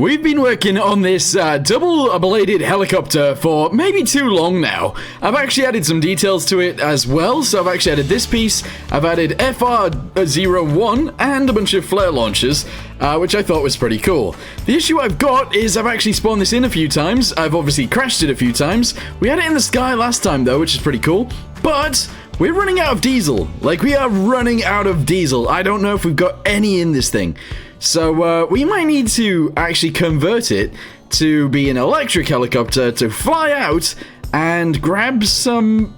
We've been working on this double-bladed helicopter for maybe too long now. I've actually added some details to it as well, so I've actually added this piece, I've added FR01 and a bunch of flare launchers, which I thought was pretty cool. The issue I've got is I've actually spawned this in a few times, I've obviously crashed it a few times. We had it in the sky last time though, which is pretty cool, but we're running out of diesel. Like, we are running out of diesel. I don't know if we've got any in this thing. So, we might need to actually convert it to be an electric helicopter to fly out and grab some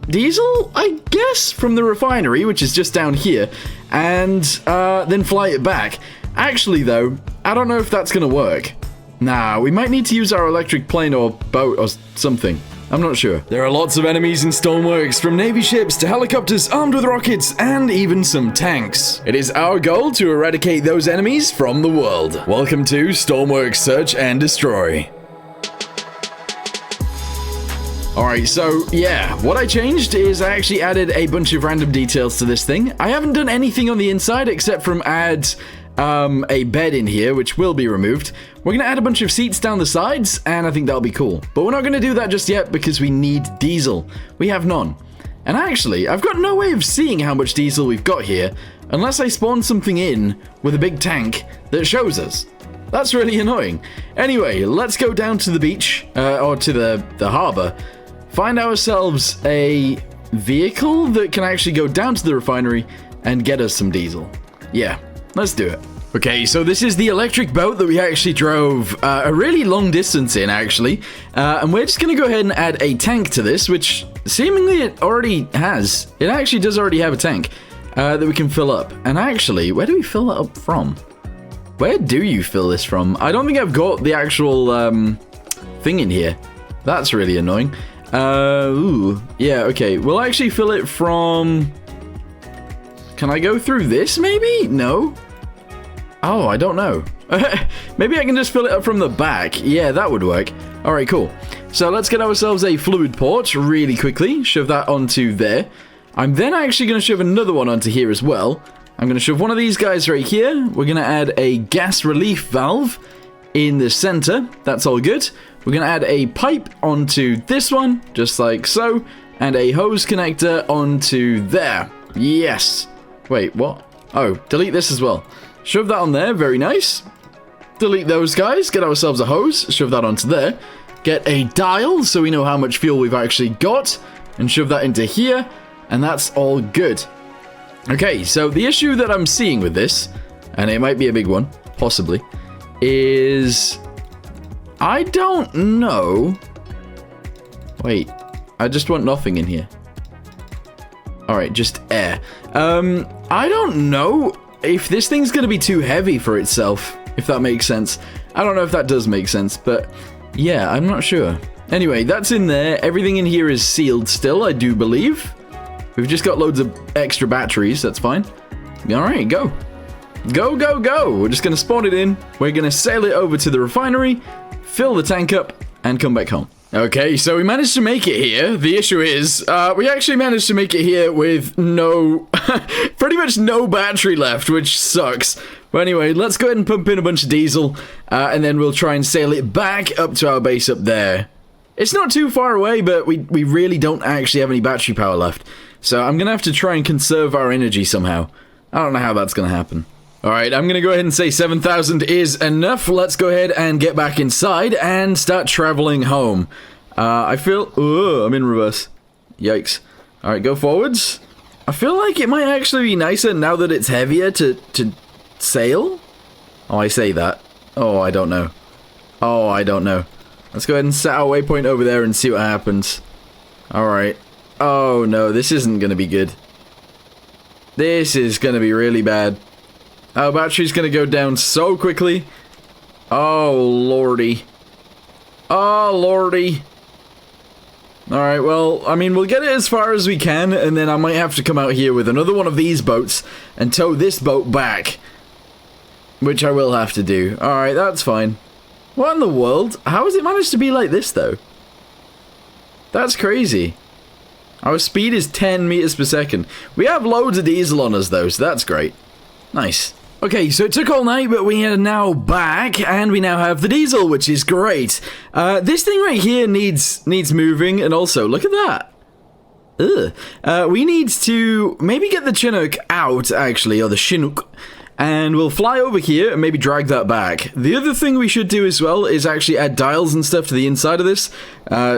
diesel, I guess, from the refinery, which is just down here, and then fly it back. Actually, though, I don't know if that's going to work. Nah, we might need to use our electric plane or boat or something. I'm not sure. There are lots of enemies in Stormworks, from Navy ships to helicopters armed with rockets and even some tanks. It is our goal to eradicate those enemies from the world. Welcome to Stormworks Search and Destroy. Alright, so yeah, what I changed is I actually added a bunch of random details to this thing. I haven't done anything on the inside except from add a bed in here, which will be removed. We're gonna add a bunch of seats down the sides, and I think that'll be cool. But we're not gonna do that just yet because we need diesel. We have none. And actually, I've got no way of seeing how much diesel we've got here unless I spawn something in with a big tank that shows us. That's really annoying. Anyway, let's go down to the beach, or to the harbor, find ourselves a vehicle that can actually go down to the refinery and get us some diesel. Yeah. Let's do it. Okay, so this is the electric boat that we actually drove a really long distance in, actually. And we're just going to go ahead and add a tank to this, which seemingly it already has. It actually does already have a tank that we can fill up. And actually, where do we fill that up from? Where do you fill this from? I don't think I've got the actual thing in here. That's really annoying. Ooh, yeah, okay. We'll actually fill it from... Can I go through this, maybe? No? Oh, I don't know. Maybe I can just fill it up from the back. Yeah, that would work. Alright, cool. So let's get ourselves a fluid port really quickly. Shove that onto there. I'm then actually going to shove another one onto here as well. I'm going to shove one of these guys right here. We're going to add a gas relief valve in the center. That's all good. We're going to add a pipe onto this one, just like so. And a hose connector onto there. Yes. Wait, what? Oh, delete this as well. Shove that on there, very nice. Delete those guys, get ourselves a hose, shove that onto there. Get a dial, so we know how much fuel we've actually got. And shove that into here, and that's all good. Okay, so the issue that I'm seeing with this, and it might be a big one, possibly, is... I don't know... Wait, I just want nothing in here. Alright, just air. I don't know if this thing's gonna be too heavy for itself, if that makes sense. I don't know if that does make sense, but yeah, I'm not sure. Anyway, that's in there. Everything in here is sealed still, I do believe. We've just got loads of extra batteries, that's fine. Alright, go. Go, go, go! We're just gonna spawn it in, we're gonna sail it over to the refinery, fill the tank up, and come back home. Okay, so we managed to make it here. The issue is, we actually managed to make it here with no, pretty much no battery left, which sucks. But anyway, let's go ahead and pump in a bunch of diesel, and then we'll try and sail it back up to our base up there. It's not too far away, but we really don't actually have any battery power left. So I'm gonna have to try and conserve our energy somehow. I don't know how that's gonna happen. Alright, I'm gonna go ahead and say 7,000 is enough. Let's go ahead and get back inside and start traveling home. I feel... Ugh, I'm in reverse. Yikes. Alright, go forwards. I feel like it might actually be nicer now that it's heavier to sail. Oh, I say that. Oh, I don't know. Oh, I don't know. Let's go ahead and set our waypoint over there and see what happens. Alright. Oh, no, this isn't gonna be good. This is gonna be really bad. Our battery's gonna go down so quickly. Oh, lordy. Oh, lordy. Alright, well, I mean, we'll get it as far as we can, and then I might have to come out here with another one of these boats and tow this boat back. Which I will have to do. Alright, that's fine. What in the world? How has it managed to be like this, though? That's crazy. Our speed is 10 meters per second. We have loads of diesel on us, though, so that's great. Nice. Okay, so it took all night, but we are now back, and we now have the diesel, which is great. This thing right here needs moving, and also, look at that. Ugh. We need to maybe get the Chinook out, actually, or the Chinook, and we'll fly over here and maybe drag that back. The other thing we should do as well is actually add dials and stuff to the inside of this.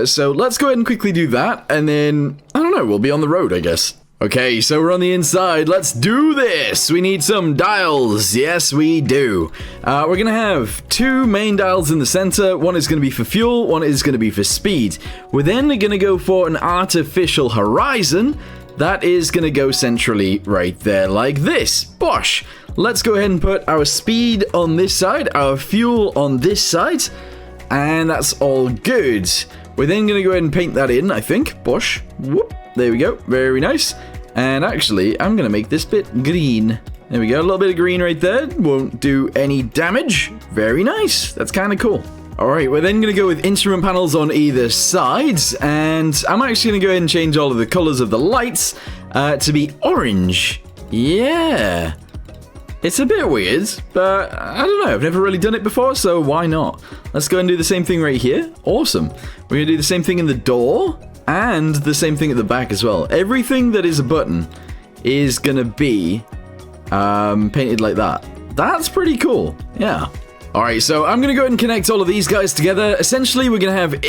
So let's go ahead and quickly do that, and then, I don't know, we'll be on the road, I guess. Okay, so we're on the inside. Let's do this. We need some dials. Yes, we do. We're going to have 2 main dials in the center. One is going to be for fuel. One is going to be for speed. We're then going to go for an artificial horizon. That is going to go centrally right there like this. Bosh. Let's go ahead and put our speed on this side, our fuel on this side, and that's all good. We're then going to go ahead and paint that in, I think. Bosh. Whoop. There we go. Very nice. And actually, I'm going to make this bit green. There we go. A little bit of green right there. Won't do any damage. Very nice. That's kind of cool. All right, we're then going to go with instrument panels on either side. And I'm actually going to go ahead and change all of the colors of the lights to be orange. Yeah. It's a bit weird, but I don't know. I've never really done it before, so why not? Let's go and do the same thing right here. Awesome. We're going to do the same thing in the door. And the same thing at the back as well. Everything that is a button is going to be painted like that. That's pretty cool. Yeah. Alright, so I'm going to go ahead and connect all of these guys together. Essentially, we're going to have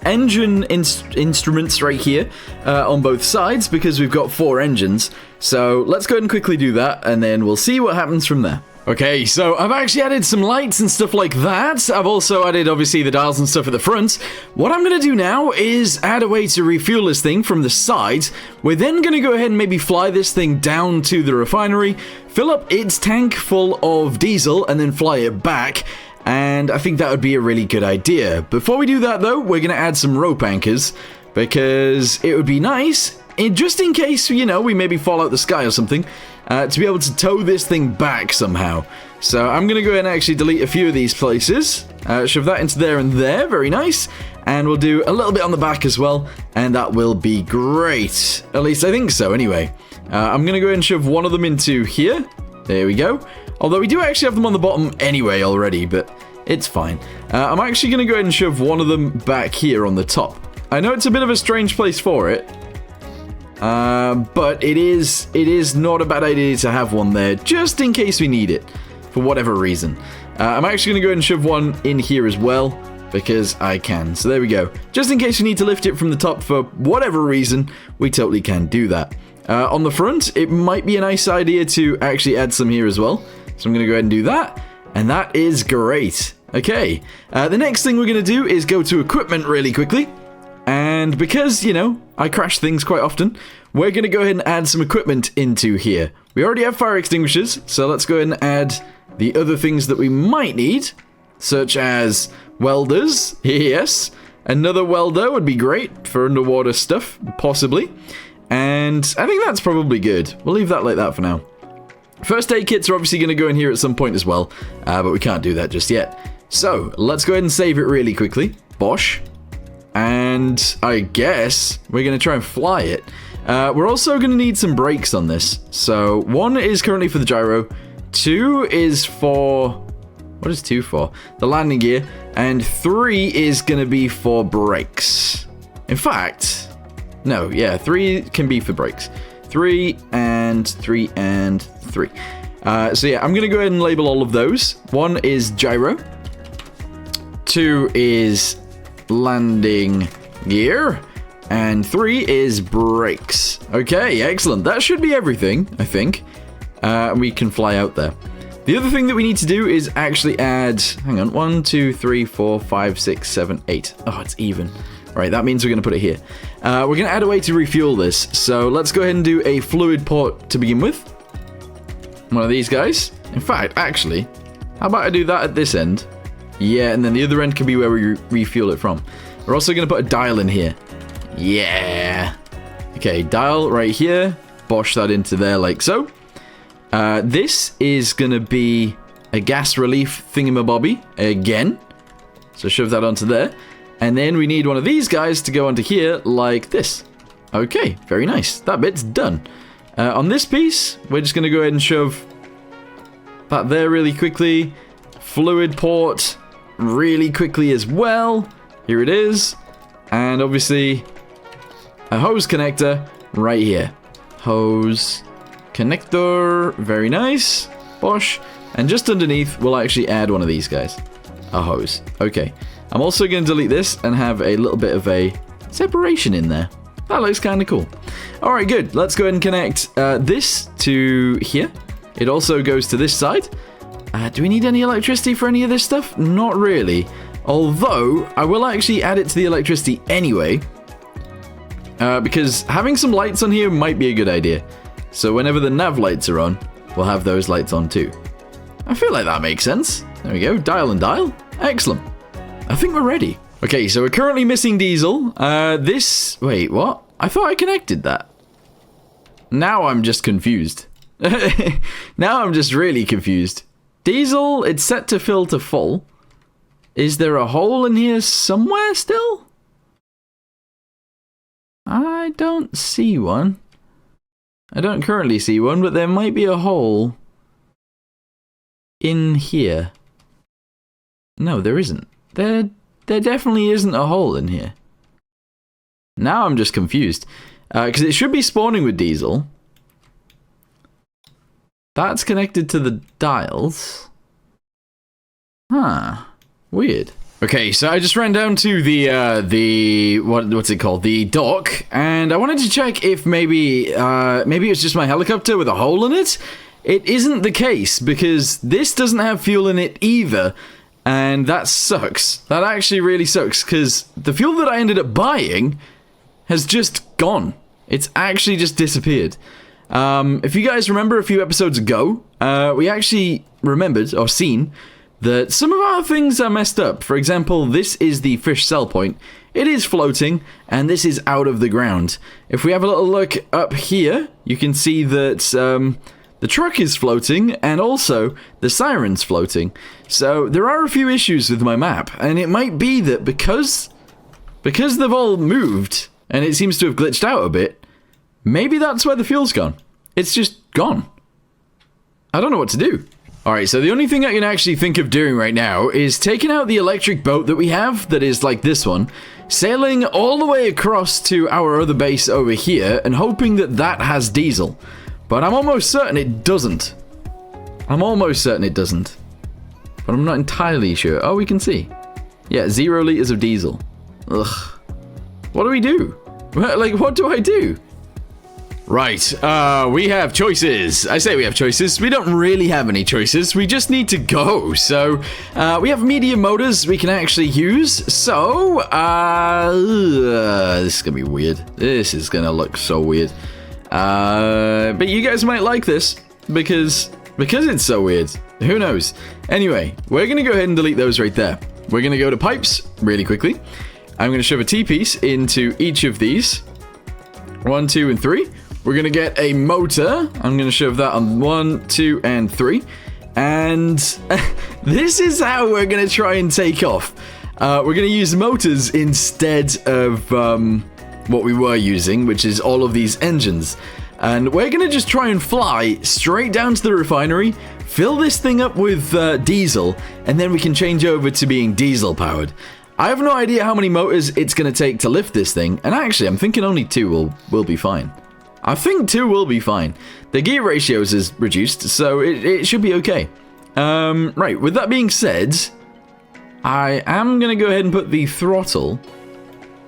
engine instruments right here on both sides because we've got 4 engines. So let's go ahead and quickly do that, and then we'll see what happens from there. Okay, so I've actually added some lights and stuff like that. I've also added, obviously, the dials and stuff at the front. What I'm going to do now is add a way to refuel this thing from the sides. We're then going to go ahead and maybe fly this thing down to the refinery, fill up its tank full of diesel, and then fly it back. And I think that would be a really good idea. Before we do that, though, we're going to add some rope anchors, because it would be nice, just in case, you know, we maybe fall out the sky or something, to be able to tow this thing back somehow. So I'm going to go ahead and actually delete a few of these places. Shove that into there and there. Very nice. And we'll do a little bit on the back as well. And that will be great. At least I think so anyway. I'm going to go ahead and shove one of them into here. There we go. Although we do actually have them on the bottom anyway already, but it's fine. I'm actually going to go ahead and shove one of them back here on the top. I know it's a bit of a strange place for it. But it is not a bad idea to have one there, just in case we need it, for whatever reason. I'm actually going to go ahead and shove one in here as well, because I can. So there we go. Just in case we need to lift it from the top for whatever reason, we totally can do that. On the front, it might be a nice idea to actually add some here as well. So I'm going to go ahead and do that, and that is great. Okay, the next thing we're going to do is go to equipment really quickly. And because, you know, I crash things quite often, we're going to go ahead and add some equipment into here. We already have fire extinguishers, so let's go ahead and add the other things that we might need, such as welders. Yes, another welder would be great for underwater stuff, possibly. And I think that's probably good. We'll leave that like that for now. First aid kits are obviously going to go in here at some point as well, but we can't do that just yet. So let's go ahead and save it really quickly. Bosh. And I guess we're going to try and fly it. We're also going to need some brakes on this. So 1 is currently for the gyro. 2 is for... What is 2 for? The landing gear. And 3 is going to be for brakes. In fact... No, yeah, 3 can be for brakes. 3 and 3 and 3. So yeah, I'm going to go ahead and label all of those. 1 is gyro. 2 is... landing gear, and 3 is brakes. Okay, excellent. That should be everything, I think. We can fly out there. The other thing that we need to do is actually add, hang on, 1, 2, 3, 4, 5, 6, 7, 8. Oh, it's even. Right, that means we're going to put it here. We're going to add a way to refuel this. So let's go ahead and do a fluid port to begin with. One of these guys. In fact, actually, how about I do that at this end? Yeah, and then the other end can be where we refuel it from. We're also going to put a dial in here. Yeah. Okay, dial right here. Bosh that into there like so. This is going to be a gas relief thingamabobby again. So shove that onto there. And then we need one of these guys to go onto here like this. Okay, very nice. That bit's done. On this piece, we're just going to go ahead and shove that there really quickly. Fluid port really quickly as well. Here it is. And obviously a hose connector right here. Hose connector. Very nice. Bosh. And just underneath, we'll actually add one of these guys. A hose. Okay. I'm also going to delete this and have a little bit of a separation in there. That looks kind of cool. Alright, good. Let's go ahead and connect this to here. It also goes to this side. Do we need any electricity for any of this stuff? Not really. Although, I will actually add it to the electricity anyway. Because having some lights on here might be a good idea. So whenever the nav lights are on, we'll have those lights on too. I feel like that makes sense. There we go. Dial and dial. Excellent. I think we're ready. Okay, so we're currently missing diesel. Wait, what? I thought I connected that. Now I'm just confused. Now I'm just really confused. Diesel, it's set to fill to full. Is there a hole in here somewhere still? I don't see one. I don't currently see one, but there might be a hole in here. No, there isn't. There definitely isn't a hole in here. Now I'm just confused. Because it should be spawning with diesel. That's connected to the dials. Huh. Weird. Okay, so I just ran down to what's it called? The dock, and I wanted to check if maybe it's just my helicopter with a hole in it. It isn't the case, because this doesn't have fuel in it either, and that sucks. That actually really sucks, because the fuel that I ended up buying has just gone. It's actually just disappeared. If you guys remember a few episodes ago, we actually remembered, or seen, that some of our things are messed up. For example, this is the fish sell point. It is floating, and this is out of the ground. If we have a little look up here, you can see that the truck is floating, and also the siren's floating. So there are a few issues with my map, and it might be that because they've all moved, and it seems to have glitched out a bit, maybe that's where the fuel's gone. It's just gone. I don't know what to do. Alright, so the only thing I can actually think of doing right now is taking out the electric boat that we have, that is like this one, sailing all the way across to our other base over here, and hoping that that has diesel. But I'm almost certain it doesn't. I'm almost certain it doesn't. But I'm not entirely sure. Oh, we can see. Yeah, 0 liters of diesel. Ugh. What do we do? Like, what do I do? Right, we have choices. I say we have choices. We don't really have any choices. We just need to go. So, we have medium motors we can actually use. So, this is gonna be weird. This is gonna look so weird. But you guys might like this because it's so weird. Who knows? Anyway, we're gonna go ahead and delete those right there. We're gonna go to pipes really quickly. I'm gonna shove a T-piece into each of these. 1, 2, and 3. We're going to get a motor. I'm going to shove that on 1, 2, and 3. And this is how we're going to try and take off. We're going to use motors instead of what we were using, which is all of these engines. And we're going to just try and fly straight down to the refinery, fill this thing up with diesel, and then we can change over to being diesel powered. I have no idea how many motors it's going to take to lift this thing. And actually, I'm thinking only 2 will be fine. I think 2 will be fine. The gear ratios is reduced, so it should be okay. Right, with that being said, I am going to go ahead and put the throttle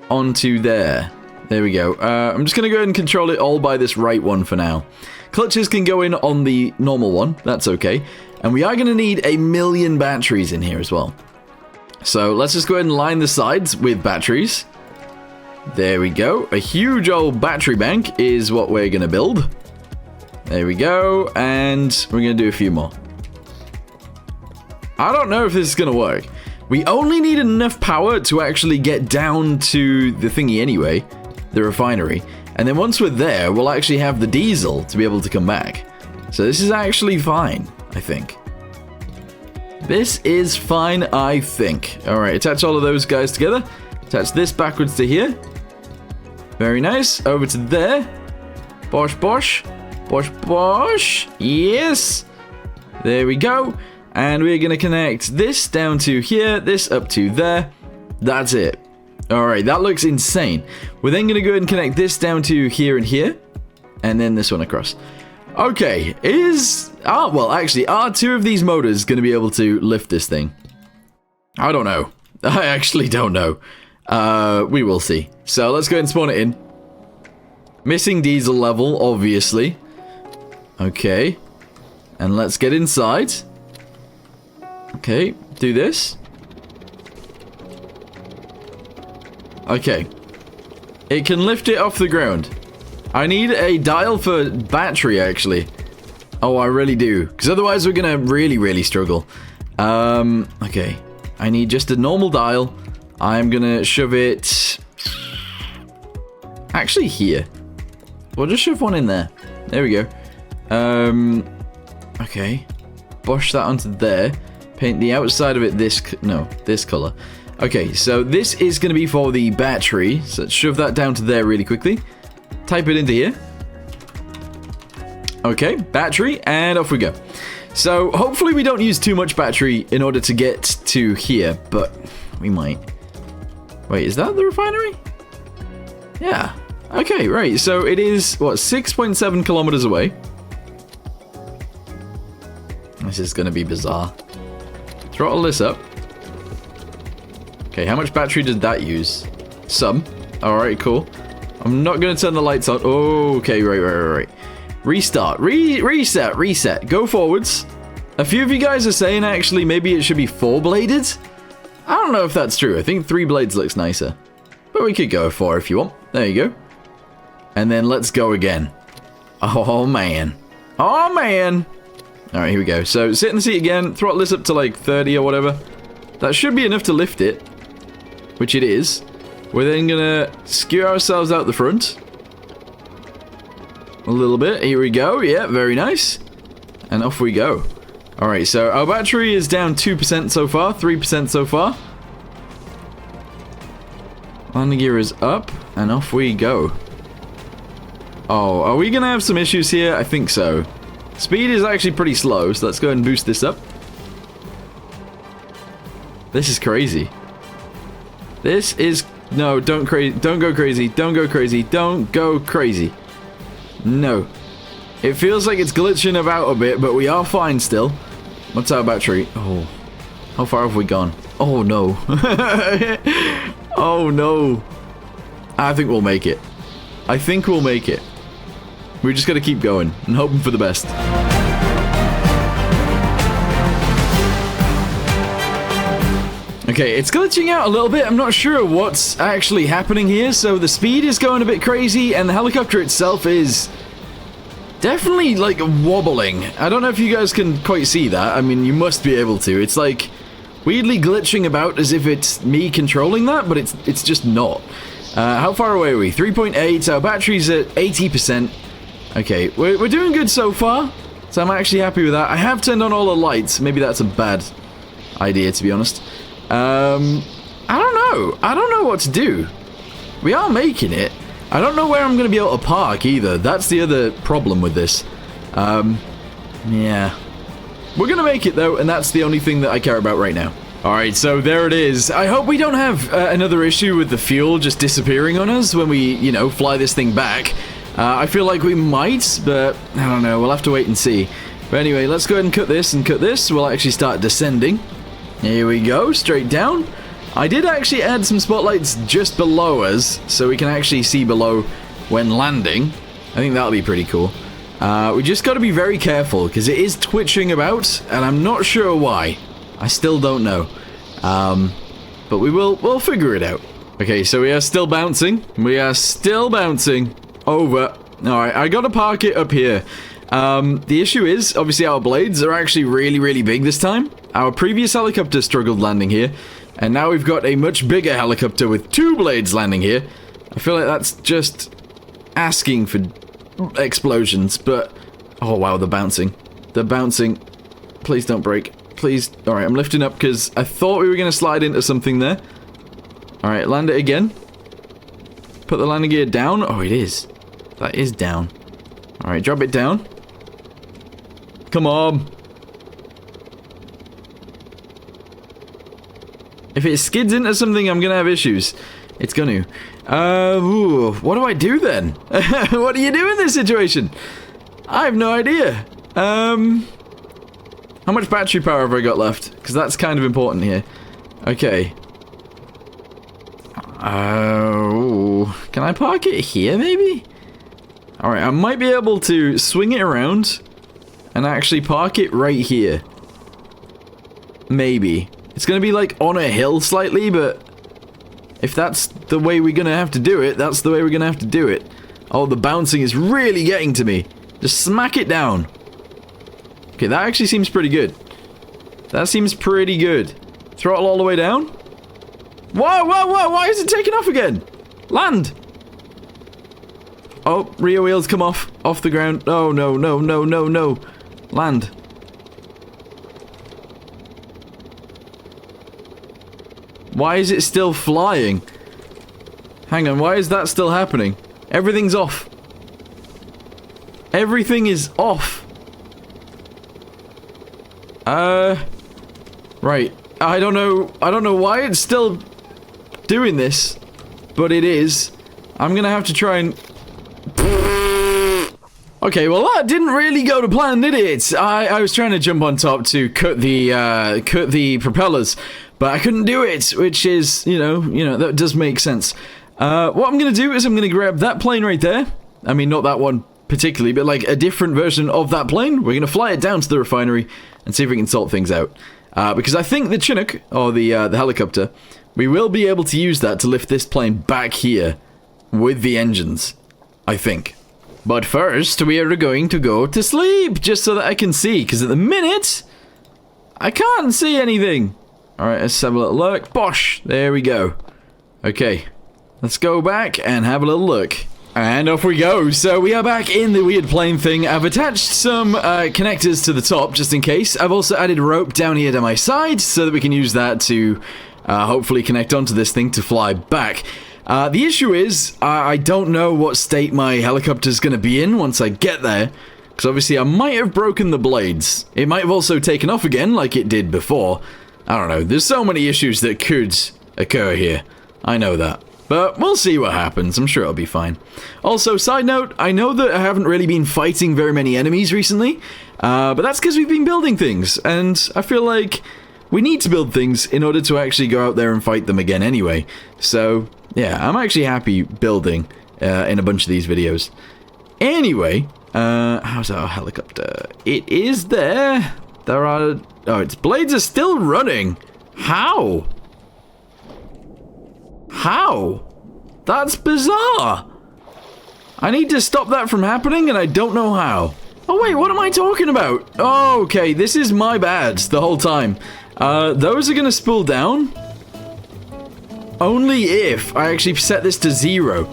onto there. There we go. I'm just going to go ahead and control it all by this right one for now. Clutches can go in on the normal one. That's okay. And we are going to need 1,000,000 batteries in here as well. So let's just go ahead and line the sides with batteries. There we go. A huge old battery bank is what we're going to build. There we go. And we're going to do a few more. I don't know if this is going to work. We only need enough power to actually get down to the thingy anyway, the refinery. And then once we're there, we'll actually have the diesel to be able to come back. So this is actually fine, I think. This is fine, I think. All right, attach all of those guys together. Attach this backwards to here. Very nice. Over to there. Bosh, bosh. Bosh, bosh. Yes. There we go. And we're going to connect this down to here, this up to there. That's it. Alright, that looks insane. We're then going to go ahead and connect this down to here and here. And then this one across. Okay, well, actually, are two of these motors going to be able to lift this thing? I don't know. I actually don't know. We will see. So let's go ahead and spawn it in. Missing diesel level, obviously. Okay. And let's get inside. Okay, do this. Okay. It can lift it off the ground. I need a dial for battery, actually. Oh, I really do. Because otherwise we're going to really, really struggle. Okay. I need just a normal dial. I'm going to shove it... actually, here. We'll just shove one in there. There we go. Okay. Bush that onto there. Paint the outside of it this color. Okay, so this is going to be for the battery. So let's shove that down to there really quickly. Type it into here. Okay, battery, and off we go. So hopefully we don't use too much battery in order to get to here, but we might. Wait, is that the refinery? Yeah. Okay, right. So it is, what, 6.7 kilometers away. This is going to be bizarre. Throttle this up. Okay, how much battery did that use? Some. Alright, cool. I'm not going to turn the lights on. Oh, okay, right. Restart. Reset. Go forwards. A few of you guys are saying, actually, maybe it should be 4-bladed. I don't know if that's true. I think 3 blades looks nicer. But we could go 4 if you want. There you go. And then let's go again. Oh, man. Oh, man. Alright, here we go. So, sit in the seat again. Throttle this up to, like, 30 or whatever. That should be enough to lift it. Which it is. We're then gonna skew ourselves out the front. A little bit. Here we go. Yeah, very nice. And off we go. Alright, so our battery is down 2% so far. 3% so far. Landing gear is up. And off we go. Oh, are we gonna have some issues here? I think so. Speed is actually pretty slow, so let's go ahead and boost this up. This is crazy. This is... No, don't go crazy. Don't go crazy. Don't go crazy. No. It feels like it's glitching about a bit, but we are fine still. What's our battery? Oh. How far have we gone? Oh, no. Oh, no. I think we'll make it. I think we'll make it. We just gotta keep going and hoping for the best. Okay, it's glitching out a little bit. I'm not sure what's actually happening here. So the speed is going a bit crazy and the helicopter itself is definitely like wobbling. I don't know if you guys can quite see that. I mean, you must be able to. It's like weirdly glitching about as if it's me controlling that, but it's just not. How far away are we? 3.8. Our battery's at 80%. Okay, we're doing good so far. So I'm actually happy with that. I have turned on all the lights. Maybe that's a bad idea, to be honest. I don't know. I don't know what to do. We are making it. I don't know where I'm going to be able to park either. That's the other problem with this. Yeah. We're going to make it though, and that's the only thing that I care about right now. Alright, so there it is. I hope we don't have another issue with the fuel just disappearing on us when we, you know, fly this thing back. I feel like we might, but I don't know. We'll have to wait and see. But anyway, let's go ahead and cut this and cut this. We'll actually start descending. Here we go, straight down. I did actually add some spotlights just below us, so we can actually see below when landing. I think that'll be pretty cool. We just got to be very careful, because it is twitching about, and I'm not sure why. I still don't know. But we'll figure it out. Okay, so we are still bouncing. We are still bouncing over. Alright, I gotta park it up here. The issue is, obviously our blades are actually really, really big this time. Our previous helicopter struggled landing here, and now we've got a much bigger helicopter with 2 blades landing here. I feel like that's just asking for explosions, but... Oh, wow, they're bouncing. They're bouncing. Please don't break. Please. Alright, I'm lifting up because I thought we were going to slide into something there. Alright, land it again. Put the landing gear down. Oh, it is. That is down. Alright, drop it down. Come on. If it skids into something, I'm gonna have issues. It's gonna. What do I do then? What do you do in this situation? I have no idea. How much battery power have I got left? Because that's kind of important here. Okay. Can I park it here, maybe? Alright, I might be able to swing it around and actually park it right here. Maybe. It's gonna be like on a hill slightly, but if that's the way we're gonna have to do it, that's the way we're gonna have to do it. Oh, the bouncing is really getting to me. Just smack it down. Okay, that actually seems pretty good. That seems pretty good. Throttle all the way down. Whoa, whoa, whoa, why is it taking off again? Land! Oh, rear wheels come off the ground. Oh, no, no, no, no, no. Land. Why is it still flying? Hang on, why is that still happening? Everything's off. Everything is off. Right. I don't know why it's still doing this, but it is. I'm gonna have to try and... Okay, well that didn't really go to plan, did it? I was trying to jump on top to cut the propellers, but I couldn't do it, which is, you know, that does make sense. What I'm gonna do is I'm gonna grab that plane right there. I mean, not that one particularly, but like a different version of that plane. We're gonna fly it down to the refinery and see if we can sort things out. Because I think the Chinook, or the helicopter, we will be able to use that to lift this plane back here with the engines, I think. But first, we are going to go to sleep, just so that I can see, because at the minute, I can't see anything. Alright, let's have a little look. Bosh! There we go. Okay, let's go back and have a little look. And off we go. So we are back in the weird plane thing. I've attached some connectors to the top, just in case. I've also added rope down here to my side, so that we can use that to hopefully connect onto this thing to fly back. The issue is, I don't know what state my helicopter's going to be in once I get there, because obviously I might have broken the blades. It might have also taken off again, like it did before. I don't know, there's so many issues that could occur here. I know that. But we'll see what happens, I'm sure it'll be fine. Also, side note, I know that I haven't really been fighting very many enemies recently, but that's because we've been building things, and I feel like we need to build things in order to actually go out there and fight them again anyway. So, yeah, I'm actually happy building in a bunch of these videos. Anyway, how's our helicopter? It is there. There are... Oh, its blades are still running. How? How? That's bizarre. I need to stop that from happening, and I don't know how. Oh, wait, what am I talking about? Oh, okay, this is my bad the whole time. Those are gonna spool down. Only if I actually set this to 0.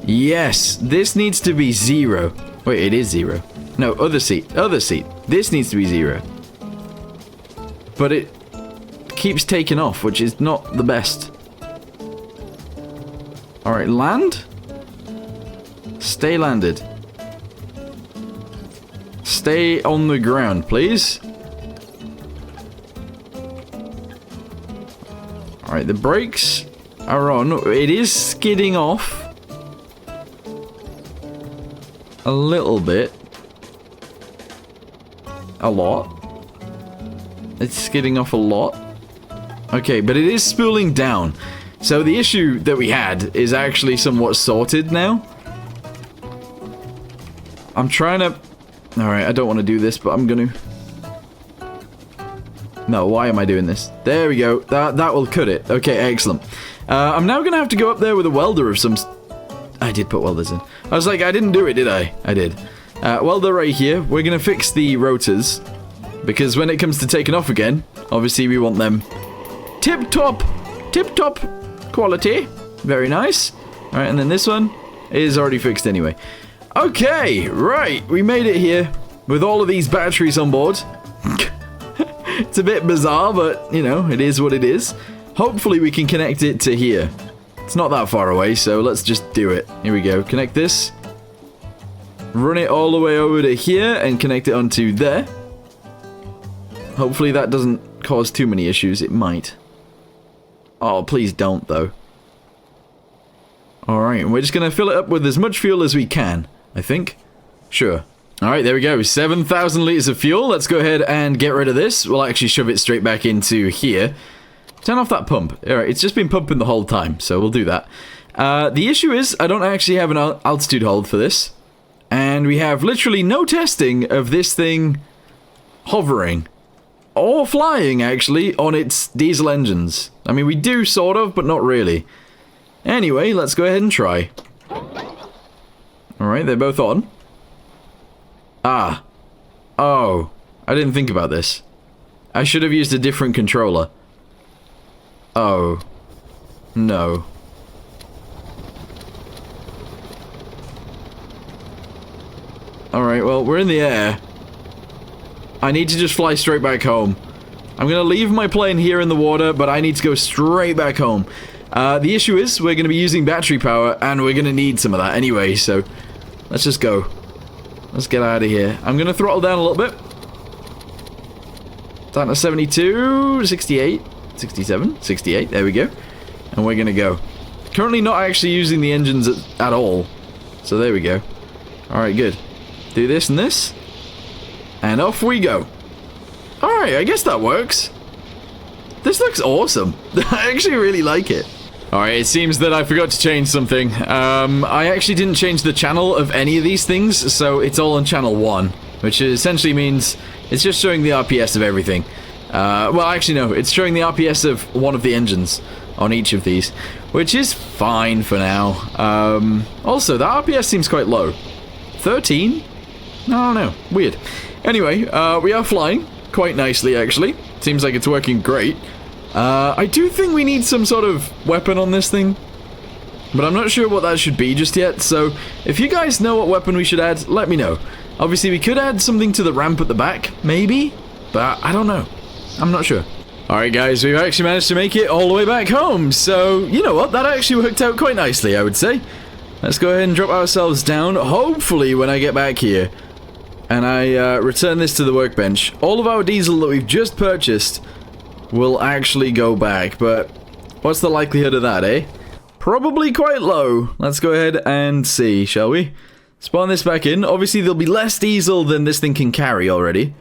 Yes, this needs to be 0. Wait, it is 0. No, other seat, other seat. This needs to be 0. But it keeps taking off, which is not the best. Alright, land. Stay landed. Stay on the ground, please. Alright, the brakes are on. It is skidding off. A little bit. A lot. It's skidding off a lot. Okay, but it is spooling down. So the issue that we had is actually somewhat sorted now. I'm trying to... Alright, I don't want to do this, but I'm gonna... No, why am I doing this? There we go. That will cut it. Okay, excellent. I'm now gonna have to go up there with a welder of some... I did put welders in. I was like, I didn't do it, did I? I did. Welder right here. We're gonna fix the rotors. Because when it comes to taking off again, obviously we want them tip-top quality. Very nice. Alright, and then this one is already fixed anyway. Okay, right. We made it here with all of these batteries on board. It's a bit bizarre, but, you know, it is what it is. Hopefully we can connect it to here. It's not that far away, so let's just do it. Here we go. Connect this. Run it all the way over to here and connect it onto there. Hopefully that doesn't cause too many issues. It might. Oh, please don't, though. Alright, and we're just going to fill it up with as much fuel as we can, I think. Sure. Alright, there we go. 7,000 litres of fuel. Let's go ahead and get rid of this. We'll actually shove it straight back into here. Turn off that pump. Alright, it's just been pumping the whole time, so we'll do that. The issue is, I don't actually have an altitude hold for this. And we have literally no testing of this thing hovering. Or flying, actually, on its diesel engines. I mean, we do, sort of, but not really. Anyway, let's go ahead and try. Alright, they're both on. Ah. Oh. I didn't think about this. I should have used a different controller. Oh. No. Alright, well, we're in the air. I need to just fly straight back home. I'm gonna leave my plane here in the water, but I need to go straight back home. The issue is, we're going to be using battery power, and we're going to need some of that anyway, so let's just go. Let's get out of here. I'm going to throttle down a little bit. Down to 72, 68, 67, 68, there we go. And we're going to go. Currently not actually using the engines at all, so there we go. Alright, good. Do this and this, and off we go. Alright, I guess that works. This looks awesome. I actually really like it. Alright, it seems that I forgot to change something. I actually didn't change the channel of any of these things, so it's all on channel 1. Which essentially means it's just showing the RPS of everything. Well, actually no, it's showing the RPS of one of the engines on each of these. Which is fine for now. Also, the RPS seems quite low. 13? I don't know. Weird. Anyway, we are flying quite nicely, actually. Seems like it's working great. I do think we need some sort of weapon on this thing, but I'm not sure what that should be just yet, so if you guys know what weapon we should add, let me know. Obviously, we could add something to the ramp at the back, maybe, but I don't know. I'm not sure. Alright guys, we've actually managed to make it all the way back home, so you know what, that actually worked out quite nicely, I would say. Let's go ahead and drop ourselves down, hopefully when I get back here, and I return this to the workbench. All of our diesel that we've just purchased will actually go back, but what's the likelihood of that, eh? Probably quite low. Let's go ahead and see, shall we? Spawn this back in. Obviously, there'll be less diesel than this thing can carry already.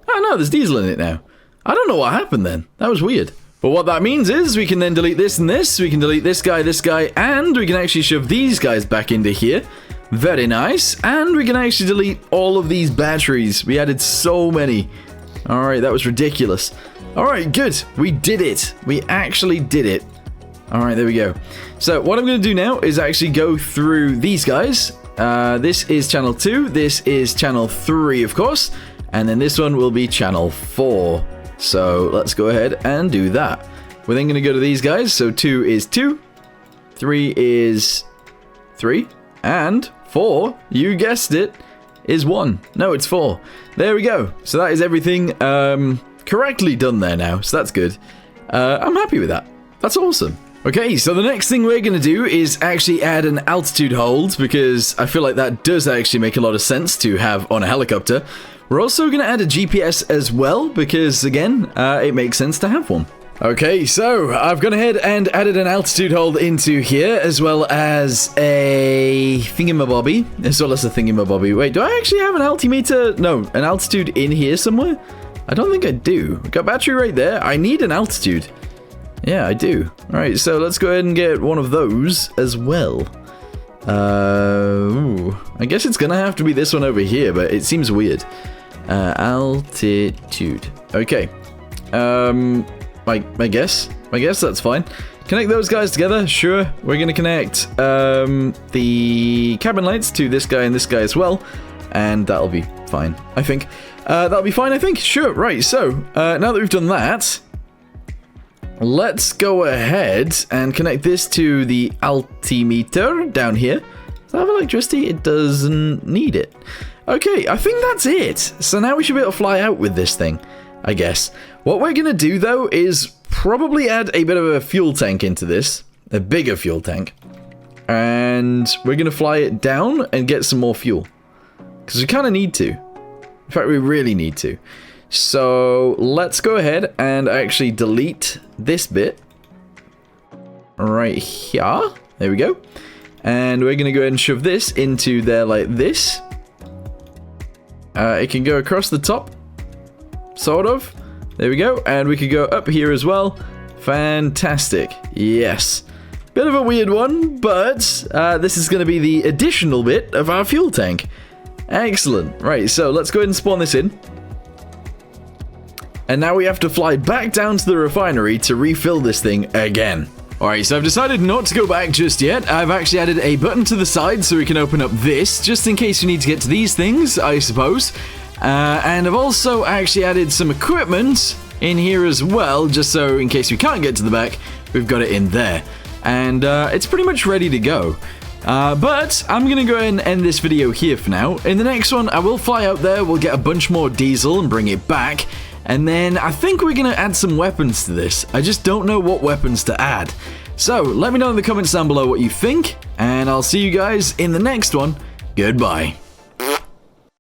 Oh no, there's diesel in it now. I don't know what happened then. That was weird. But what that means is we can then delete this and this. We can delete this guy, and we can actually shove these guys back into here. Very nice. And we can actually delete all of these batteries. We added so many. Alright, that was ridiculous. Alright, good. We did it. We actually did it. Alright, there we go. So, what I'm going to do now is actually go through these guys. This is channel 2. This is channel 3, of course. And then this one will be channel 4. So, let's go ahead and do that. We're then going to go to these guys. So, 2 is 2. 3 is 3. And 4, you guessed it, is 1. No, it's 4. There we go. So, that is everything correctly done there now, so that's good. I'm happy with that. That's awesome. Okay, so the next thing we're going to do is actually add an altitude hold, because I feel like that does actually make a lot of sense to have on a helicopter. We're also going to add a GPS as well, because again, it makes sense to have one. Okay, so I've gone ahead and added an altitude hold into here, as well as a thingamabobby, as well as a thingamabobby. Wait, do I actually have an altimeter? No, an altitude in here somewhere? I don't think I do. Got battery right there. I need an altitude. Yeah, I do. Alright, so let's go ahead and get one of those as well. I guess it's gonna have to be this one over here, but it seems weird. Altitude. Okay. I guess that's fine. Connect those guys together. Sure. We're gonna connect the cabin lights to this guy and this guy as well, and that'll be fine, I think. That'll be fine, I think. Sure, right, so, now that we've done that, let's go ahead and connect this to the altimeter down here. Does that have electricity? It doesn't need it. Okay, I think that's it. So now we should be able to fly out with this thing, I guess. What we're going to do, though, is probably add a bit of a fuel tank into this. A bigger fuel tank. And we're going to fly it down and get some more fuel. Because we kind of need to. In fact, we really need to. So let's go ahead and actually delete this bit. right here. There we go. And we're going to go ahead and shove this into there like this. It can go across the top. Sort of. There we go. And we could go up here as well. Fantastic. Yes. Bit of a weird one, but this is going to be the additional bit of our fuel tank. Excellent. Right, so let's go ahead and spawn this in. And now we have to fly back down to the refinery to refill this thing again. Alright, so I've decided not to go back just yet. I've actually added a button to the side so we can open up this, just in case you need to get to these things, I suppose. And I've also actually added some equipment in here as well, just so in case we can't get to the back, we've got it in there. And it's pretty much ready to go. But I'm going to go ahead and end this video here for now. In the next one, I will fly out there, we'll get a bunch more diesel and bring it back. And then I think we're going to add some weapons to this. I just don't know what weapons to add. So let me know in the comments down below what you think, and I'll see you guys in the next one. Goodbye.